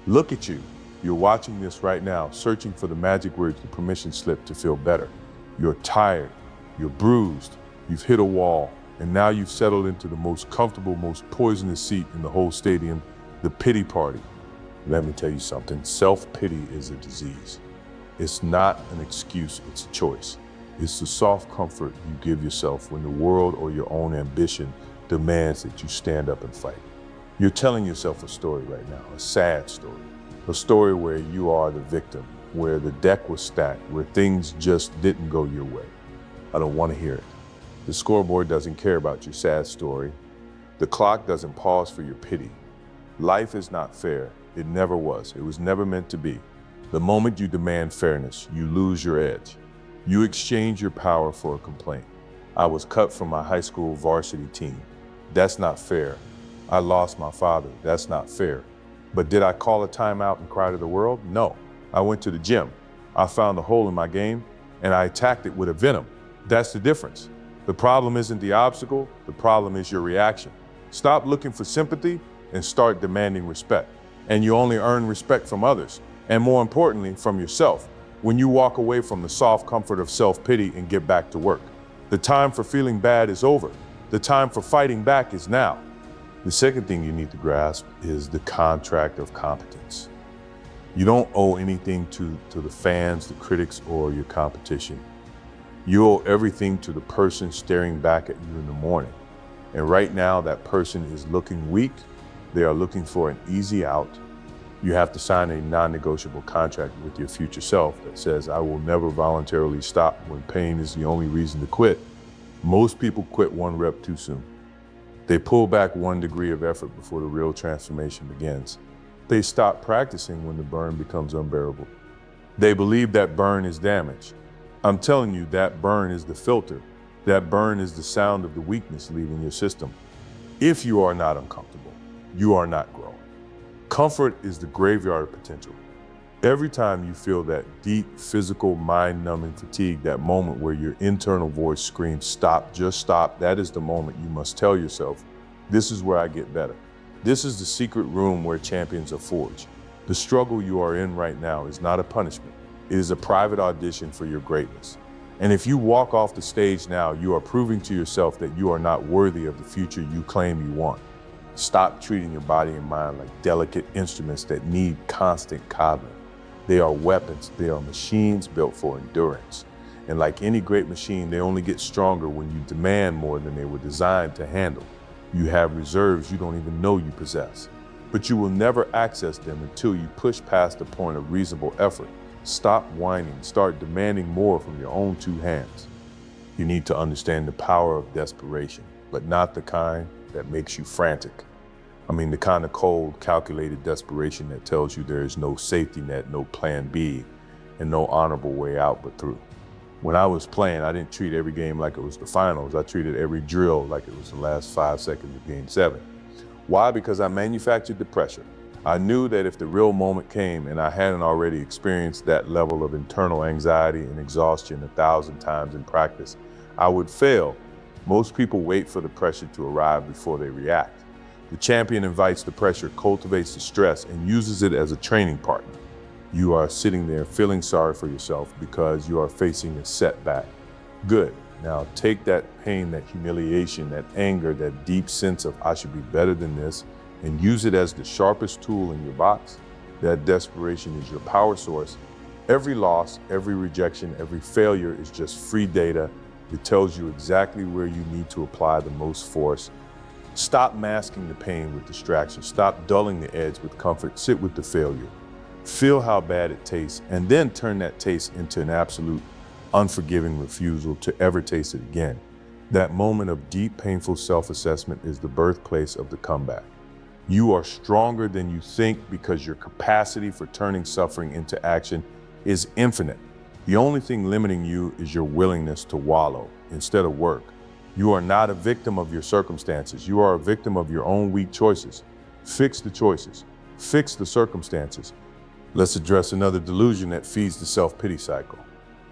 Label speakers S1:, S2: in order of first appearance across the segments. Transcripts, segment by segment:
S1: Look at you. You're watching this right now, searching for the magic words, the permission slip to feel better. You're tired, you're bruised, you've hit a wall, and now you've settled into the most comfortable, most poisonous seat in the whole stadium, the pity party. Let me tell you something, self-pity is a disease. It's not an excuse, it's a choice. It's the soft comfort you give yourself when the world or your own ambition demands that you stand up and fight. You're telling yourself a story right now, a sad story. A story where you are the victim, where the deck was stacked, where things just didn't go your way. I don't want to hear it. The scoreboard doesn't care about your sad story. The clock doesn't pause for your pity. Life is not fair. It never was. It was never meant to be. The moment you demand fairness, you lose your edge. You exchange your power for a complaint. I was cut from my high school varsity team. That's not fair. I lost my father. That's not fair. But did I call a timeout and cry to the world? No. I went to the gym. I found a hole in my game and I attacked it with a venom. That's the difference. The problem isn't the obstacle. The problem is your reaction. Stop looking for sympathy and start demanding respect. And you only earn respect from others, and more importantly, from yourself, when you walk away from the soft comfort of self-pity and get back to work. The time for feeling bad is over. The time for fighting back is now. The second thing you need to grasp is the contract of competence. You don't owe anything to the fans, the critics, or your competition. You owe everything to the person staring back at you in the morning. And right now, that person is looking weak. They are looking for an easy out. You have to sign a non-negotiable contract with your future self that says, I will never voluntarily stop when pain is the only reason to quit. Most people quit one rep too soon. They pull back 1 degree of effort before the real transformation begins. They stop practicing when the burn becomes unbearable. They believe that burn is damage. I'm telling you, that burn is the filter. That burn is the sound of the weakness leaving your system. If you are not uncomfortable, you are not growing. Comfort is the graveyard of potential. Every time you feel that deep, physical, mind-numbing fatigue, that moment where your internal voice screams, stop, just stop, that is the moment you must tell yourself, this is where I get better. This is the secret room where champions are forged. The struggle you are in right now is not a punishment. It is a private audition for your greatness. And if you walk off the stage now, you are proving to yourself that you are not worthy of the future you claim you want. Stop treating your body and mind like delicate instruments that need constant coddling. They are weapons. They are machines built for endurance. And like any great machine, they only get stronger when you demand more than they were designed to handle. You have reserves you don't even know you possess. But you will never access them until you push past the point of reasonable effort. Stop whining. Start demanding more from your own 2 hands. You need to understand the power of desperation, but not the kind that makes you frantic. I mean, the kind of cold, calculated desperation that tells you there is no safety net, no plan B, and no honorable way out but through. When I was playing, I didn't treat every game like it was the finals. I treated every drill like it was the last 5 seconds of game 7. Why? Because I manufactured the pressure. I knew that if the real moment came and I hadn't already experienced that level of internal anxiety and exhaustion 1,000 times in practice, I would fail. Most people wait for the pressure to arrive before they react. The champion invites the pressure, cultivates the stress, and uses it as a training partner. You are sitting there feeling sorry for yourself because you are facing a setback. Good. Now take that pain, that humiliation, that anger, that deep sense of I should be better than this, and use it as the sharpest tool in your box. That desperation is your power source. Every loss, every rejection, every failure is just free data. It tells you exactly where you need to apply the most force. Stop masking the pain with distraction. Stop dulling the edge with comfort. Sit with the failure. Feel how bad it tastes, and then turn that taste into an absolute unforgiving refusal to ever taste it again. That moment of deep, painful self-assessment is the birthplace of the comeback. You are stronger than you think because your capacity for turning suffering into action is infinite. The only thing limiting you is your willingness to wallow instead of work. You are not a victim of your circumstances. You are a victim of your own weak choices. Fix the choices. Fix the circumstances. Let's address another delusion that feeds the self-pity cycle.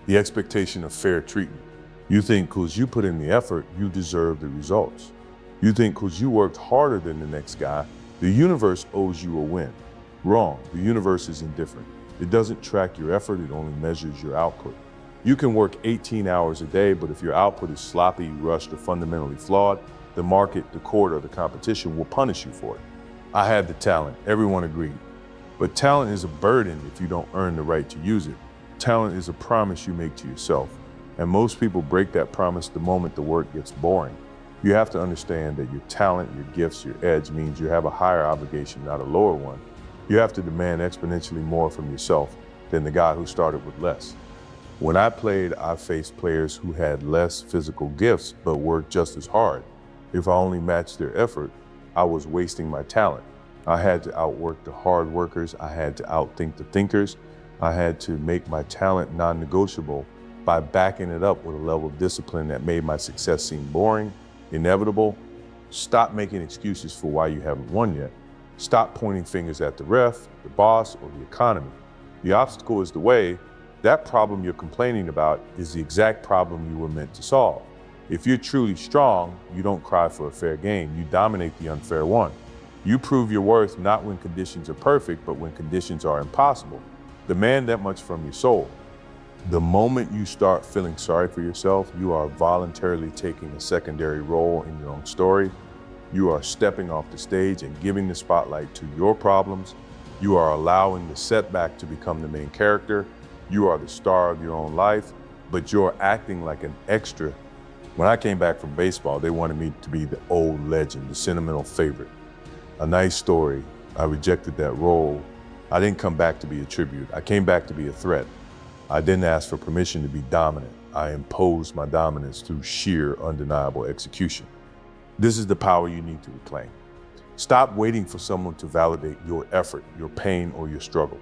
S1: The expectation of fair treatment. You think because you put in the effort, you deserve the results. You think because you worked harder than the next guy, the universe owes you a win. Wrong. The universe is indifferent. It doesn't track your effort, it only measures your output. You can work 18 hours a day, but if your output is sloppy, rushed, or fundamentally flawed, the market, the court, or the competition will punish you for it. I had the talent, everyone agreed. But talent is a burden if you don't earn the right to use it. Talent is a promise you make to yourself. And most people break that promise the moment the work gets boring. You have to understand that your talent, your gifts, your edge means you have a higher obligation, not a lower one. You have to demand exponentially more from yourself than the guy who started with less. When I played, I faced players who had less physical gifts, but worked just as hard. If I only matched their effort, I was wasting my talent. I had to outwork the hard workers. I had to outthink the thinkers. I had to make my talent non-negotiable by backing it up with a level of discipline that made my success seem boring, inevitable. Stop making excuses for why you haven't won yet. Stop pointing fingers at the ref, the boss, or the economy. The obstacle is the way. That problem you're complaining about is the exact problem you were meant to solve. If you're truly strong, you don't cry for a fair game. You dominate the unfair one. You prove your worth not when conditions are perfect, but when conditions are impossible. Demand that much from your soul. The moment you start feeling sorry for yourself, you are voluntarily taking a secondary role in your own story. You are stepping off the stage and giving the spotlight to your problems. You are allowing the setback to become the main character. You are the star of your own life, but you're acting like an extra. When I came back from baseball, they wanted me to be the old legend, the sentimental favorite. A nice story. I rejected that role. I didn't come back to be a tribute. I came back to be a threat. I didn't ask for permission to be dominant. I imposed my dominance through sheer, undeniable execution. This is the power you need to reclaim. Stop waiting for someone to validate your effort, your pain, or your struggle.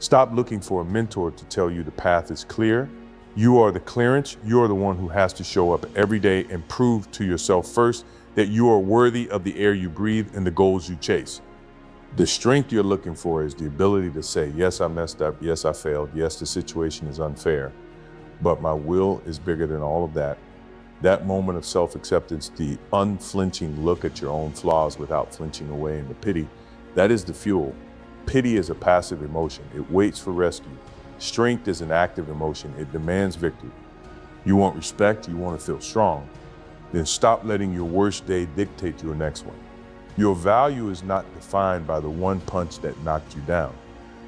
S1: Stop looking for a mentor to tell you the path is clear. You are the clearance. You are the one who has to show up every day and prove to yourself first that you are worthy of the air you breathe and the goals you chase. The strength you're looking for is the ability to say, yes, I messed up. Yes, I failed. Yes, the situation is unfair, but my will is bigger than all of that. That moment of self-acceptance, the unflinching look at your own flaws without flinching away into pity, that is the fuel. Pity is a passive emotion. It waits for rescue. Strength is an active emotion. It demands victory. You want respect, you want to feel strong. Then stop letting your worst day dictate your next one. Your value is not defined by the one punch that knocked you down.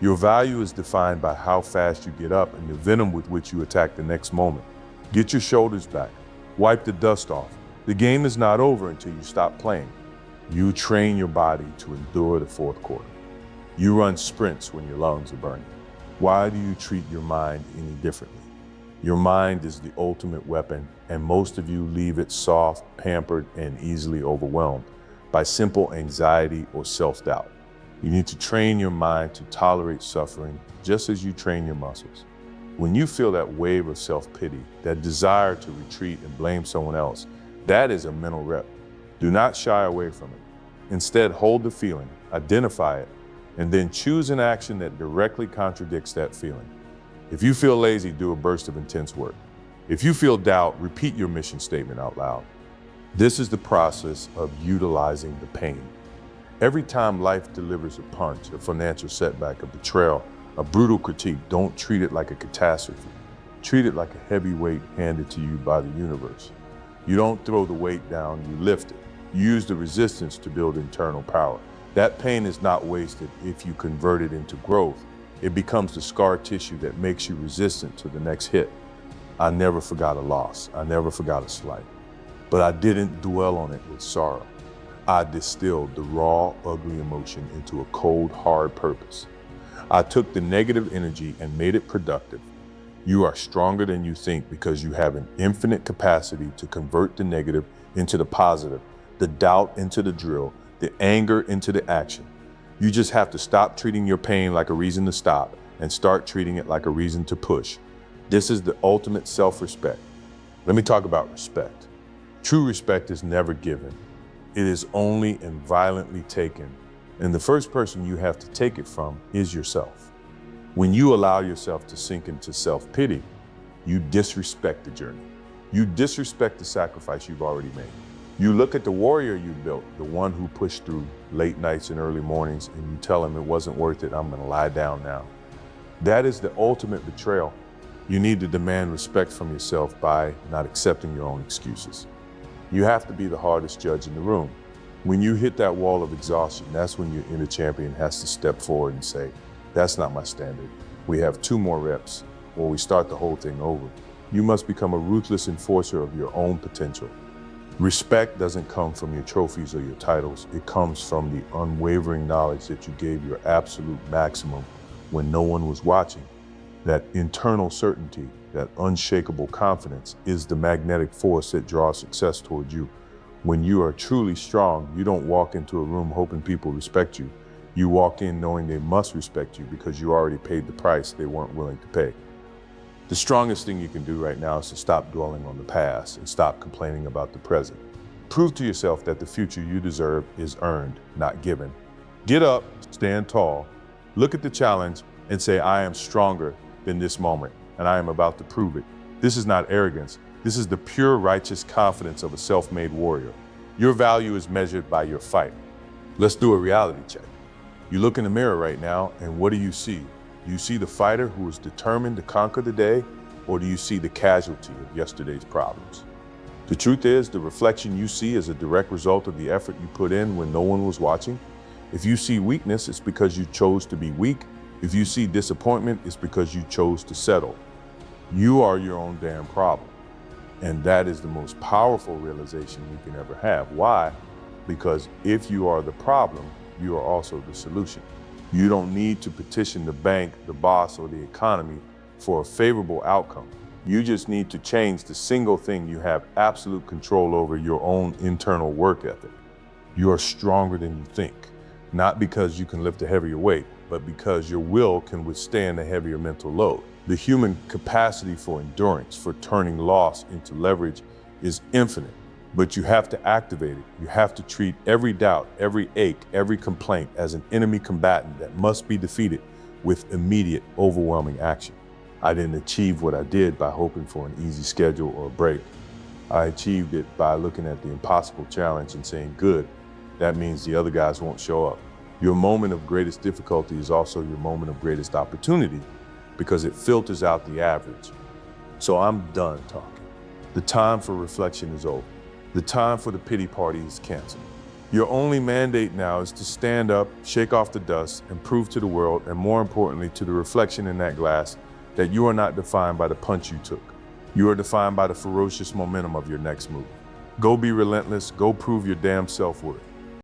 S1: Your value is defined by how fast you get up and the venom with which you attack the next moment. Get your shoulders back. Wipe the dust off. The game is not over until you stop playing. You train your body to endure the fourth quarter. You run sprints when your lungs are burning. Why do you treat your mind any differently? Your mind is the ultimate weapon, and most of you leave it soft, pampered, and easily overwhelmed by simple anxiety or self-doubt. You need to train your mind to tolerate suffering just as you train your muscles. When you feel that wave of self-pity, that desire to retreat and blame someone else, that is a mental rep. Do not shy away from it. Instead, hold the feeling, identify it, and then choose an action that directly contradicts that feeling. If you feel lazy, do a burst of intense work. If you feel doubt, repeat your mission statement out loud. This is the process of utilizing the pain. Every time life delivers a punch, a financial setback, a betrayal, a brutal critique, don't treat it like a catastrophe. Treat it like a heavy weight handed to you by the universe. You don't throw the weight down, you lift it. You use the resistance to build internal power. That pain is not wasted if you convert it into growth. It becomes the scar tissue that makes you resistant to the next hit. I never forgot a loss. I never forgot a slight. But I didn't dwell on it with sorrow. I distilled the raw, ugly emotion into a cold, hard purpose. I took the negative energy and made it productive. You are stronger than you think because you have an infinite capacity to convert the negative into the positive, the doubt into the drill, the anger into the action. You just have to stop treating your pain like a reason to stop and start treating it like a reason to push. This is the ultimate self-respect. Let me talk about respect. True respect is never given. It is only and violently taken. And the first person you have to take it from is yourself. When you allow yourself to sink into self-pity, you disrespect the journey. You disrespect the sacrifice you've already made. You look at the warrior you built, the one who pushed through late nights and early mornings, and you tell him it wasn't worth it, I'm gonna lie down now. That is the ultimate betrayal. You need to demand respect from yourself by not accepting your own excuses. You have to be the hardest judge in the room. When you hit that wall of exhaustion, that's when your inner champion has to step forward and say, that's not my standard. We have 2 more reps, or we start the whole thing over. You must become a ruthless enforcer of your own potential. Respect doesn't come from your trophies or your titles. It comes from the unwavering knowledge that you gave your absolute maximum when no one was watching. That internal certainty, that unshakable confidence is the magnetic force that draws success toward you. When you are truly strong, you don't walk into a room hoping people respect you. You walk in knowing they must respect you because you already paid the price they weren't willing to pay. The strongest thing you can do right now is to stop dwelling on the past and stop complaining about the present. Prove to yourself that the future you deserve is earned, not given. Get up, stand tall, look at the challenge and say, I am stronger than this moment, and I am about to prove it. This is not arrogance. This is the pure righteous confidence of a self-made warrior. Your value is measured by your fight. Let's do a reality check. You look in the mirror right now, and what do you see? Do you see the fighter who is determined to conquer the day, or do you see the casualty of yesterday's problems? The truth is, the reflection you see is a direct result of the effort you put in when no one was watching. If you see weakness, it's because you chose to be weak. If you see disappointment, it's because you chose to settle. You are your own damn problem. And that is the most powerful realization you can ever have. Why? Because if you are the problem, you are also the solution. You don't need to petition the bank, the boss, or the economy for a favorable outcome. You just need to change the single thing you have absolute control over: your own internal work ethic. You are stronger than you think, not because you can lift a heavier weight, but because your will can withstand a heavier mental load. The human capacity for endurance, for turning loss into leverage, is infinite, but you have to activate it. You have to treat every doubt, every ache, every complaint as an enemy combatant that must be defeated with immediate, overwhelming action. I didn't achieve what I did by hoping for an easy schedule or a break. I achieved it by looking at the impossible challenge and saying, good, that means the other guys won't show up. Your moment of greatest difficulty is also your moment of greatest opportunity, because it filters out the average. So I'm done talking. The time for reflection is over. The time for the pity party is canceled. Your only mandate now is to stand up, shake off the dust, and prove to the world, and more importantly, to the reflection in that glass, that you are not defined by the punch you took. You are defined by the ferocious momentum of your next move. Go be relentless, go prove your damn self-worth.